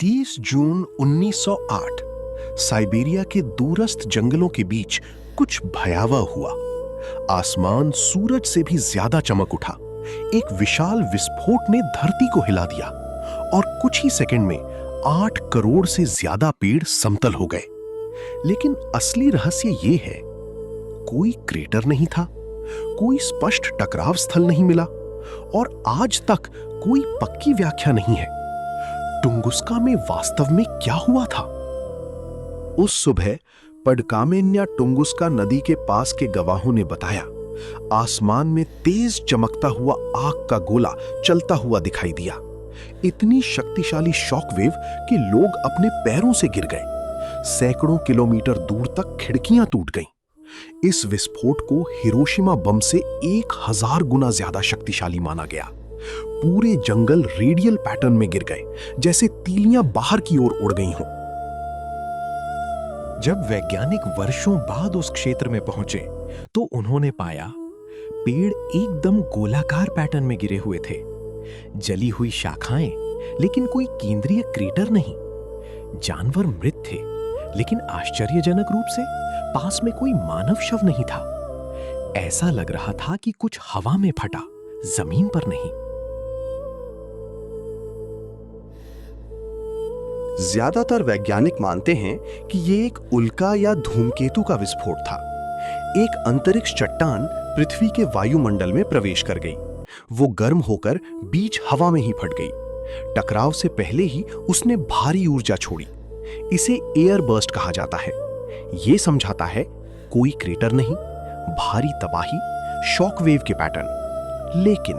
30 जून 1908 Siberia के दूरस्थ जंगलों के बीच कुछ भयावह हुआ। आसमान सूरज से भी ज्यादा चमक उठा। एक विशाल विस्फोट ने धरती को हिला दिया और कुछ ही सेकंड में 8 करोड़ से ज्यादा पेड़ समतल हो गए। लेकिन असली रहस्य यह है, कोई क्रेटर नहीं था, कोई स्पष्ट टकराव स्थल नहीं मिला और आज तक कोई पक्की व्याख्या नहीं है टुंगुस्का में वास्तव में क्या हुआ था। उस सुबह पडकामेन या टुंगुस्का नदी के पास के गवाहों ने बताया, आसमान में तेज चमकता हुआ आग का गोला चलता हुआ दिखाई दिया। इतनी शक्तिशाली शॉकवेव कि लोग अपने पैरों से गिर गए। सैकड़ों किलोमीटर दूर तक खिड़कियां टूट गईं। इस विस्फोट को हिरोशिमा बम से 1000 गुना ज्यादा शक्तिशाली माना गया। पूरे जंगल रेडियल पैटर्न में गिर गए, जैसे तीलियां बाहर की ओर उड़ गई हों। जब वैज्ञानिक वर्षों बाद उस क्षेत्र में पहुंचे तो उन्होंने पाया पेड़ एकदम गोलाकार पैटर्न में गिरे हुए थे। जली हुई शाखाएं, लेकिन कोई केंद्रीय क्रेटर नहीं। जानवर मृत थे, लेकिन आश्चर्यजनक रूप से पास में कोई मानव शव नहीं था। ऐसा लग रहा था कि कुछ हवा में फटा, जमीन पर नहीं। ज्यादातर वैज्ञानिक मानते हैं कि यह एक उल्का या धूमकेतु का विस्फोट था। एक अंतरिक्ष चट्टान पृथ्वी के वायुमंडल में प्रवेश कर गई। वो गर्म होकर बीच हवा में ही फट गई। टकराव से पहले ही उसने भारी ऊर्जा छोड़ी। इसे एयर बर्स्ट कहा जाता है। यह समझाता है कोई क्रेटर नहीं, भारी तबाही, शॉकवेव के पैटर्न। लेकिन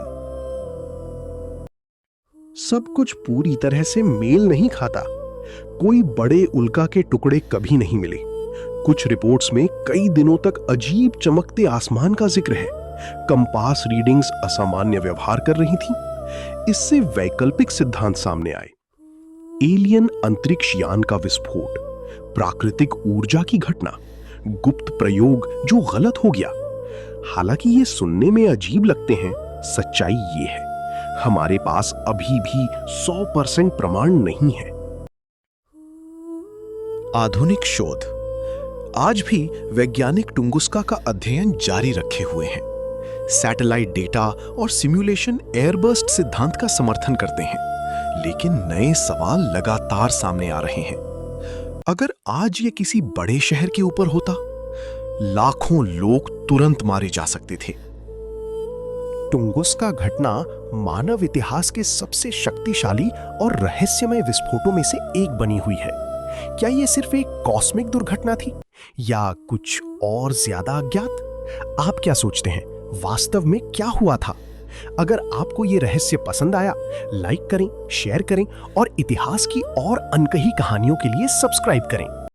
सब कुछ पूरी तरह से मेल नहीं खाता। कोई बड़े उल्का के टुकड़े कभी नहीं मिले। कुछ रिपोर्ट्स में कई दिनों तक अजीब चमकते आसमान का जिक्र है। कंपास रीडिंग्स असामान्य व्यवहार कर रही थी। इससे वैकल्पिक सिद्धांत सामने आए। एलियन अंतरिक्ष यान का विस्फोट, प्राकृतिक ऊर्जा की घटना, गुप्त प्रयोग जो गलत हो गया। हालांकि ये सुनने में अजीब लगते हैं, सच्चाई ये है, हमारे पास अभी भी 100% प्रमाण नहीं है। आधुनिक शोध आज भी वैज्ञानिक टुंगुस्का का अध्ययन जारी रखे हुए हैं। सैटेलाइट डेटा और सिमुलेशन एयरबर्स्ट सिद्धांत का समर्थन करते हैं, लेकिन नए सवाल लगातार सामने आ रहे हैं। अगर आज ये किसी बड़े शहर के ऊपर होता, लाखों लोग तुरंत मारे जा सकते थे। टुंगुस्का घटना मानव इतिहास के सबसे शक्तिशाली और रहस्यमय विस्फोटों में से एक बनी हुई है। क्या यह सिर्फ एक कॉस्मिक दुर्घटना थी या कुछ और ज्यादा अज्ञात? आप क्या सोचते हैं, वास्तव में क्या हुआ था? अगर आपको यह रहस्य पसंद आया, लाइक करें, शेयर करें और इतिहास की और अनकही कहानियों के लिए सब्सक्राइब करें।